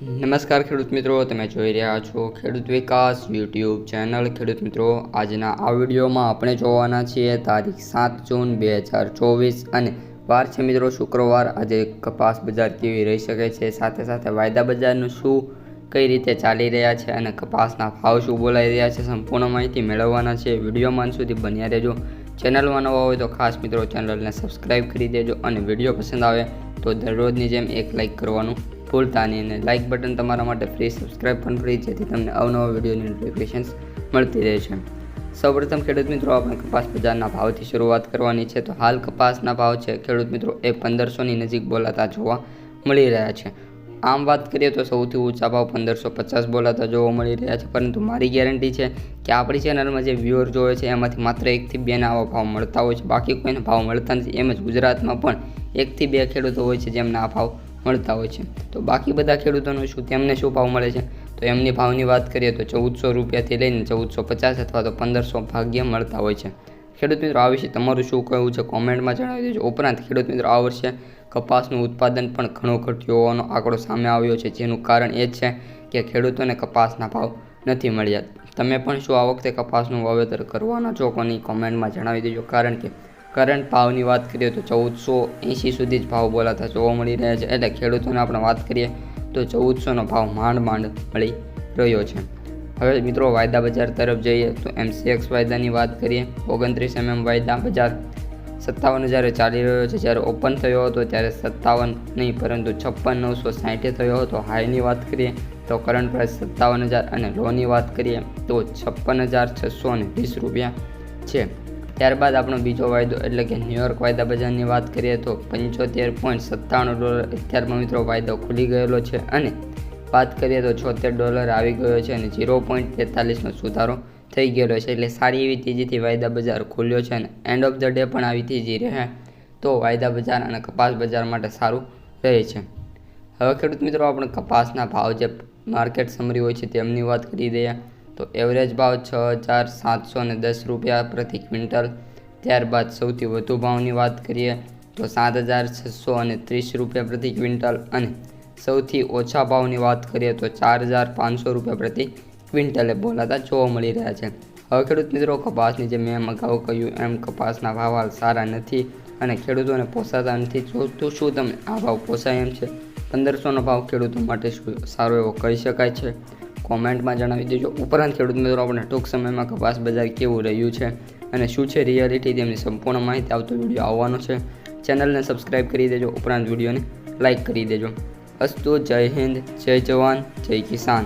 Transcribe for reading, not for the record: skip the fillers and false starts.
નમસ્કાર ખેડૂત મિત્રો, તમે જોઈ રહ્યા છો ખેડૂત વિકાસ યુટ્યુબ ચેનલ. ખેડૂત મિત્રો, આજના આ વિડીયોમાં આપણે જોવાના છીએ તારીખ 7 જૂન 2024 અને વાર છે મિત્રો શુક્રવાર. આજે કપાસ બજાર કેવી રહી શકે છે, સાથે સાથે વાયદા બજારનું શું કઈ રીતે ચાલી રહ્યા છે અને કપાસના ભાવ શું બોલાઈ રહ્યા છે, સંપૂર્ણ માહિતી મેળવવાના છે. વિડીયોમાં અંત સુધી બન્યા રહેજો. ચેનલમાં નવા હોય તો ખાસ મિત્રો ચેનલને સબસ્ક્રાઈબ કરી દેજો અને વિડીયો પસંદ આવે તો દરરોજની જેમ એક લાઇક કરવાનું ભૂલતા નહીં. અને લાઇક બટન તમારા માટે ફ્રી, સબસ્ક્રાઈબ પણ ફ્રી, જેથી તમને અવનવા વિડીયોની નોટિફિકેશન્સ મળતી રહે છે. સૌપ્રથમ ખેડૂત મિત્રો, આપણે કપાસ બજારના ભાવથી શરૂઆત કરવાની છે. તો હાલ કપાસના ભાવ છે ખેડૂત મિત્રો એ 1500ની નજીક બોલાતા જોવા મળી રહ્યા છે. આમ વાત કરીએ તો સૌથી ઊંચા ભાવ 1550 બોલાતા જોવા મળી રહ્યા છે, પરંતુ મારી ગેરંટી છે કે આપણી ચેનલમાં જે વ્યુઅર જોવે છે એમાંથી માત્ર 1 થી 2 આવા ભાવ મળતા હોય છે, બાકી કોઈને ભાવ મળતા નથી. એમ જ ગુજરાતમાં પણ 1 થી 2 ખેડૂતો હોય છે જેમને આ ભાવ મળતા હોય છે. તો બાકી બધા ખેડૂતોનું શું, તેમને શું ભાવ મળે છે? તો એમની ભાવની વાત કરીએ તો 1400 રૂપિયાથી લઈને 1450 અથવા તો 1500 ભાગ્ય મળતા હોય છે. ખેડૂત મિત્રો, આ વિશે તમારું શું કહેવું છે કોમેન્ટમાં જણાવી દેજો. ઉપરાંત ખેડૂત મિત્રો, આ વર્ષે કપાસનું ઉત્પાદન પણ ઘણો ઘટ્યો હોવાનો આંકડો સામે આવ્યો છે, જેનું કારણ એ છે કે ખેડૂતોને કપાસના ભાવ નથી મળ્યા. તમે પણ શું આ વખતે કપાસનું વાવેતર કરવાના છો કોની કોમેન્ટમાં જણાવી દેજો. કારણ કે કરંટ ભાવની વાત કરીએ તો 1480 સુધી જ ભાવ બોલાતા જોવા મળી રહ્યા છે. એટલે ખેડૂતોને આપણે વાત કરીએ તો 1400નો ભાવ માંડ મળી રહ્યો છે. હવે મિત્રો, વાયદા બજાર તરફ જઈએ તો MCX વાયદાની વાત કરીએ. 29 mm વાયદા બજાર 57,000 ચાલી રહ્યો છે. જ્યારે ઓપન થયો હતો ત્યારે 57 નહીં પરંતુ 56,960 થયો હતો. હાઈની વાત કરીએ તો કરંટ પ્રાઇસ 57,000 અને લોની વાત કરીએ તો 56,620 રૂપિયા છે. ત્યારબાદ આપણો બીજો વાયદો એટલે કે ન્યુયોર્ક વાયદા બજારની વાત કરીએ તો $75.97 અત્યારમાં મિત્રો વાયદો ખુલી ગયેલો છે અને વાત કરીએ તો $76 આવી ગયો છે અને 0.43નો સુધારો થઈ ગયેલો છે. એટલે સારી એવી તેજીથી વાયદા બજાર ખુલ્યો છે અને એન્ડ ઓફ ધ ડે પણ આવી તેજી રહે તો વાયદા બજાર અને કપાસ બજાર માટે સારું રહે છે. હવે ખેડૂત મિત્રો, આપણે કપાસના ભાવ જે માર્કેટ સમરી હોય છે તેમની વાત કરી દઈએ તો એવરેજ ભાવ 6,710 રૂપિયા પ્રતિ ક્વિન્ટલ. ત્યારબાદ સૌથી વધુ ભાવની વાત કરીએ તો 7,630 રૂપિયા પ્રતિ ક્વિન્ટલ અને સૌથી ઓછા ભાવની વાત કરીએ તો 4,500 રૂપિયા પ્રતિ ક્વિન્ટલે બોલાતા જોવા મળી રહ્યા છે. હવે ખેડૂત મિત્રો, કપાસની જે મેં અગાઉ કહ્યું એમ કપાસના ભાવ હાલ સારા નથી અને ખેડૂતોને પોસાતા નથી. તો શું તમને આ ભાવ પોસાય એમ છે? 1500નો ભાવ ખેડૂતો માટે શું સારો એવો કહી શકાય છે? કોમેન્ટમાં જણાવી દેજો. ઉપરાંત ખેડૂત મિત્રો, આપણે ટૂંક સમયમાં કપાસ બજાર કેવું રહ્યું છે અને શું છે રિયાલિટી, તેમની સંપૂર્ણ માહિતી આવતો વિડીયો આવવાનો છે. ચેનલને સબસ્ક્રાઈબ કરી દેજો. ઉપરાંત વિડીયોને લાઇક કરી દેજો. અસ્તુ. જય હિન્દ, જય જવાન, જય કિસાન.